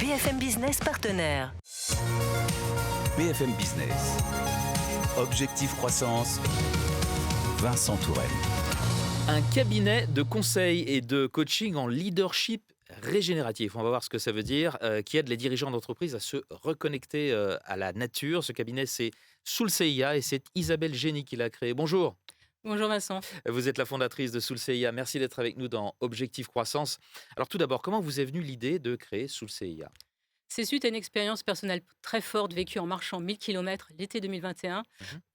BFM Business partenaire. BFM Business. Objectif croissance. Vincent Touraine. Un cabinet de conseil et de coaching en leadership régénératif. On va voir ce que ça veut dire, qui aide les dirigeants d'entreprise à se reconnecter à la nature. Ce cabinet, c'est Soulseia et c'est Isabelle Génie qui l'a créé. Bonjour. Bonjour Vincent. Vous êtes la fondatrice de Soulseia. Merci d'être avec nous dans Objectif Croissance. Alors tout d'abord, comment vous est venue l'idée de créer Soulseia ? C'est suite à une expérience personnelle très forte vécue en marchant 1000 km l'été 2021,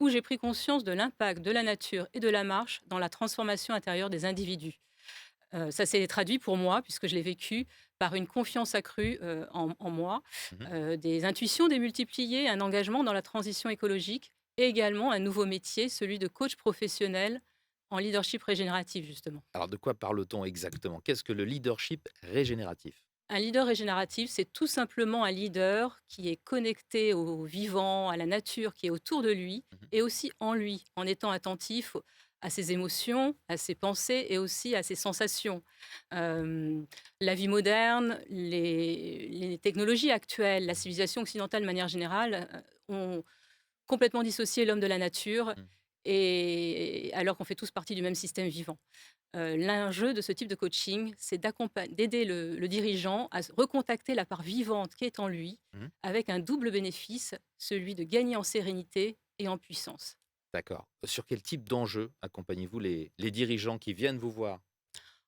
où j'ai pris conscience de l'impact de la nature et de la marche dans la transformation intérieure des individus. Ça s'est traduit pour moi, puisque je l'ai vécu, par une confiance accrue en moi, des intuitions démultipliées, un engagement dans la transition écologique et également un nouveau métier, celui de coach professionnel en leadership régénératif, justement. Alors de quoi parle-t-on exactement ? Qu'est-ce que le leadership régénératif ? Un leader régénératif, c'est tout simplement un leader qui est connecté au vivant, à la nature qui est autour de lui et aussi en lui, en étant attentif à ses émotions, à ses pensées et aussi à ses sensations. La vie moderne, les technologies actuelles, la civilisation occidentale de manière générale ont complètement dissocié l'homme de la nature, et alors qu'on fait tous partie du même système vivant. L'enjeu de ce type de coaching, c'est d'aider le dirigeant à recontacter la part vivante qui est en lui, avec un double bénéfice, celui de gagner en sérénité et en puissance. D'accord. Sur quel type d'enjeu accompagnez-vous les dirigeants qui viennent vous voir ?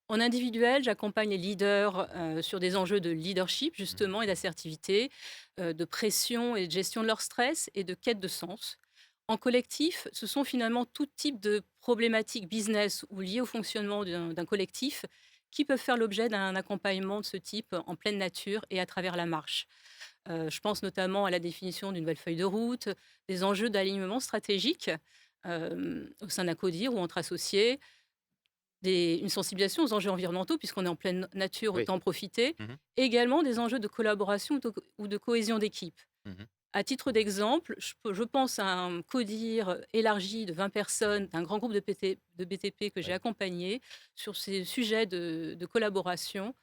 En individuel, j'accompagne les leaders sur des enjeux de leadership, justement, et d'assertivité, de pression et de gestion de leur stress et de quête de sens. En collectif, ce sont finalement tout type de problématiques business ou liées au fonctionnement d'un collectif qui peuvent faire l'objet d'un accompagnement de ce type en pleine nature et à travers la marche. Je pense notamment à la définition d'une nouvelle feuille de route, des enjeux d'alignement stratégique au sein d'un CODIR ou entre associés, une sensibilisation aux enjeux environnementaux, puisqu'on est en pleine nature, autant en profiter, et également des enjeux de collaboration ou de cohésion d'équipe. À titre d'exemple, je pense à un CODIR élargi de 20 personnes d'un grand groupe de BTP que j'ai accompagné sur ces sujets de collaboration.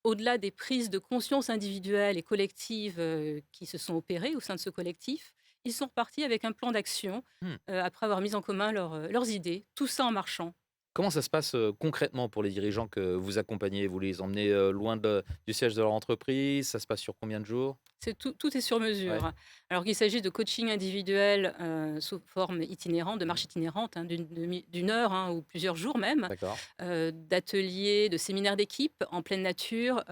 Au-delà des prises de conscience individuelles et collectives qui se sont opérées au sein de ce collectif, ils sont repartis avec un plan d'action après avoir mis en commun leurs idées, tout ça en marchant. Comment ça se passe concrètement pour les dirigeants que vous accompagnez ? Vous les emmenez loin du siège de leur entreprise ? Ça se passe sur combien de jours ? Tout est sur mesure. Ouais. Alors qu'il s'agit de coaching individuel sous forme itinérante, de marche itinérante, d'une heure ou plusieurs jours même, D'accord. d'ateliers, de séminaires d'équipe en pleine nature,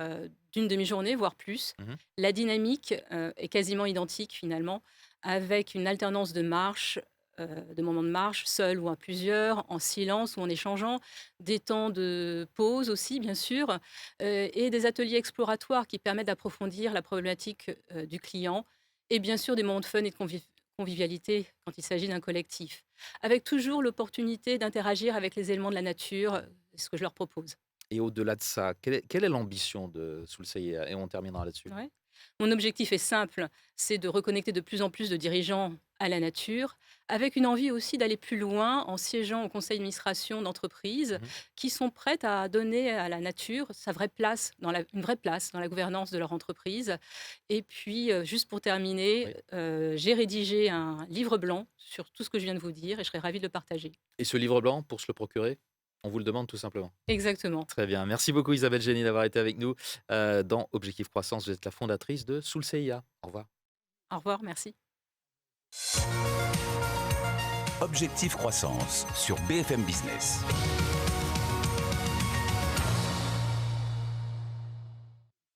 d'une demi-journée, voire plus. La dynamique est quasiment identique finalement, avec une alternance de marche, de moments de marche, seul ou à plusieurs, en silence ou en échangeant, des temps de pause aussi, bien sûr, et des ateliers exploratoires qui permettent d'approfondir la problématique du client, et bien sûr des moments de fun et de convivialité quand il s'agit d'un collectif, avec toujours l'opportunité d'interagir avec les éléments de la nature, c'est ce que je leur propose. Et au-delà de ça, quelle est l'ambition de Soulseia ? Et on terminera là-dessus. Ouais. Mon objectif est simple, c'est de reconnecter de plus en plus de dirigeants à la nature, avec une envie aussi d'aller plus loin en siégeant au conseil d'administration d'entreprises qui sont prêtes à donner à la nature une vraie place dans la gouvernance de leur entreprise. Et puis, juste pour terminer, j'ai rédigé un livre blanc sur tout ce que je viens de vous dire et je serais ravie de le partager. Et ce livre blanc, pour se le procurer, on vous le demande tout simplement. Exactement. Très bien. Merci beaucoup Isabelle Génie d'avoir été avec nous dans Objectif Croissance. Vous êtes la fondatrice de Soulseia. Au revoir. Au revoir, merci. Objectif croissance sur BFM Business.